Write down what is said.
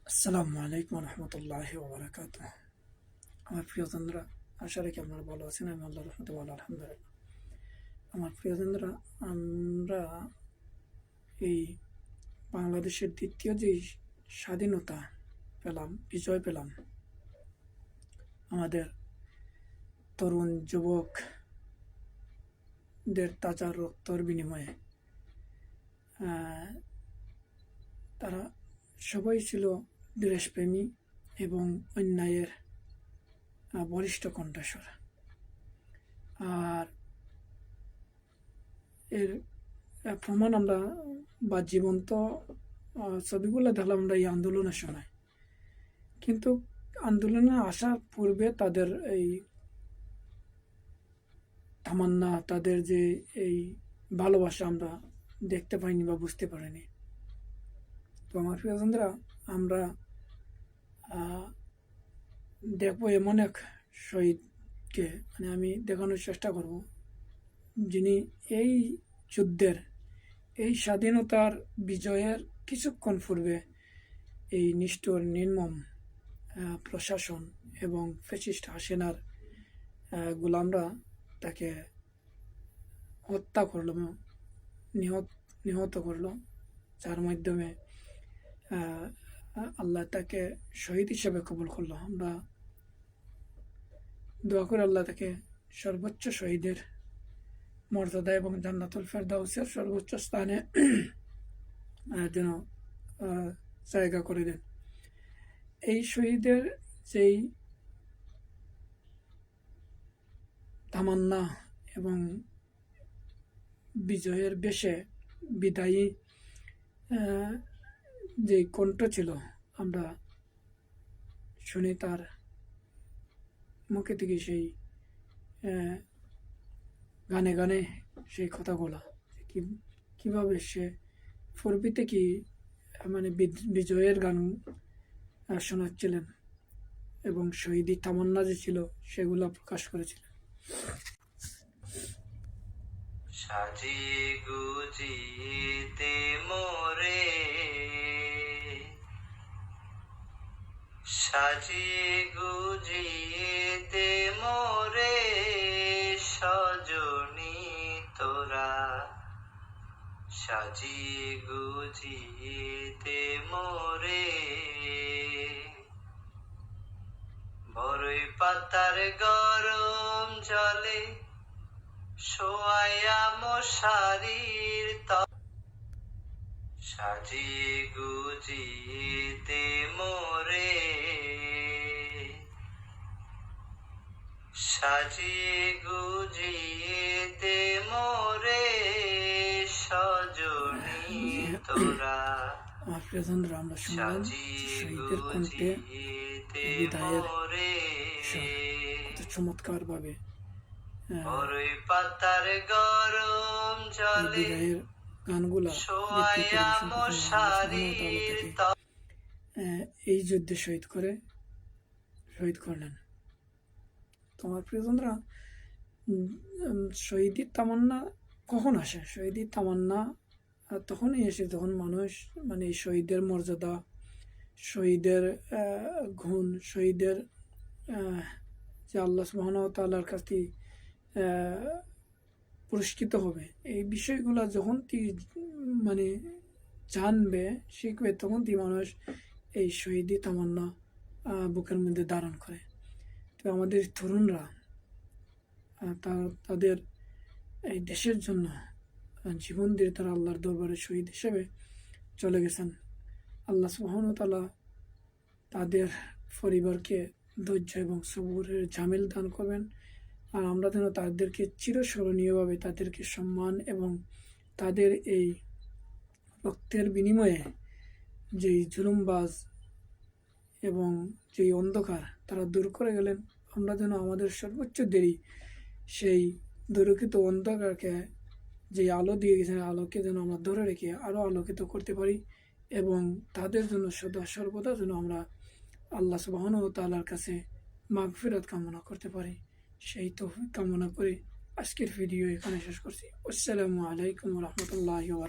আসসালামু আলাইকুম রহমতুল্লাহি ওবরাকাতুহ। আমার প্রিয়জনরা, আশা রাখি আপনারা ভালো আছেন। আমি আল্লাহর রহমতে ভালো, আলহামদুলিল্লাহ। আমার প্রিয়জনরা, আমরা এই বাংলাদেশের দ্বিতীয় যে স্বাধীনতা পেলাম, বিজয় পেলাম, আমাদের তরুণ যুবকদের তাজা রক্তর বিনিময়ে তারা সবাই ছিল দেশপ্রেমী এবং অন্যায়ের বলিষ্ঠ কণ্ঠস্বর। আর এর প্রমাণ আমরা বা জীবন্ত ছবিগুলো দেখলাম আমরা এই আন্দোলনের সময়। কিন্তু আন্দোলনে আসার পূর্বে তাদের এই তামান্না, তাদের যে এই ভালোবাসা আমরা দেখতে পাইনি বা বুঝতে পারিনি। তো আমার প্রিয়জনরা, আমরা দেখবো এমন এক শহীদকে, মানে আমি দেখানোর চেষ্টা করব, যিনি এই যুদ্ধের, এই স্বাধীনতার বিজয়ের কিছুক্ষণ পূর্বে এই নিষ্ঠুর নির্মম প্রশাসন এবং ফ্যাসিস্ট হাসিনার গোলামরা তাকে হত্যা করল, নিহত করলো, যার মাধ্যমে আল্লাহ তাকে শহীদ হিসেবে কবুল করলো। আমরা দোয়া করে আল্লাহ তাকে সর্বোচ্চ শহীদের মর্যাদা এবং জান্নাতুল ফেরদাউসের সর্বোচ্চ স্থানে যেন জায়গা করে দেন। এই শহীদের যেই তামান্না এবং বিজয়ের বেশে বিদায়ী যে কণ্ঠ ছিল, আমরা শুনি তার মুখে থেকে সেই গানে গানে সেই কথাগুলা, কিভাবে সে পূর্বিতে কি মানে বিজয়ের গান শোনাচ্ছিলেন এবং শহীদি তামান্না যে ছিল সেগুলা প্রকাশ করেছিলেন। সাজিয়ে গুজিতে মোরে, সাজিয়ে গুজিতে মোরে, সজনী তোরা সাজিয়ে গুজিতে মোরে। বড়ই পাতার গরম জলে শোয়াইয়া মশারির সাজিয়ে গুজিতে মোরে, সাজিয়ে গুজিতে মোরে, সজনী তোরা। আমার প্রিয়জনরা, আমরা শুনলাম শহীদের কণ্ঠে বিদায়ের চমৎকার ভাবে পাতার গরম জলে বিদায়ের গানগুলা এই যুদ্ধে শহীদ করলেন। তোমার প্রিয়জনরা, শহীদি তামান্না কখন আসে? শহীদি তামান্না তখনই এসে যখন মানুষ মানে এই শহীদের মর্যাদা, শহীদের গুণ, শহীদের যে আল্লাহ সুবহানাহু ওয়া তাআলার কাছে পুরস্কৃত হবে, এই বিষয়গুলো যখন মানে জানবে, শিখবে, তখন মানুষ এই শহীদি তামান্না বুকের মধ্যে ধারণ করে। তো আমাদের তরুণরা তাদের এই দেশের জন্য জীবন দিয়ে তারা আল্লাহর দরবারে শহীদ হিসেবে চলে গেছেন। আল্লাহ সুবহানাহু ওয়া তাআলা তাদের পরিবারকে ধৈর্য এবং সবুরের জামিল দান করবেন। আর আমরা যেন তাদেরকে চিরস্মরণীয়ভাবে তাদেরকে সম্মান এবং তাদের এই রক্তের বিনিময়ে যেই জুলুমবাজ এবং যেই অন্ধকার তারা দূর করে গেলেন, আমরা যেন আমাদের সর্বোচ্চ দেরি সেই দূরীকৃত অন্ধকারকে যে আলো দিয়ে গেছেন, আলোকে যেন আমরা ধরে রেখে আরও আলোকিত করতে পারি এবং তাদের জন্য সদা সর্বদা যেন আমরা আল্লাহ সুবহানাহু ওয়া তাআলার কাছে মাগফিরাত কামনা করতে পারি। সেই তৌফিক কামনা করে আজকের ভিডিও এখানে শেষ করছি। আসসালামু আলাইকুম ওয়া রাহমাতুল্লাহি ওয়া বারাকাতুহু।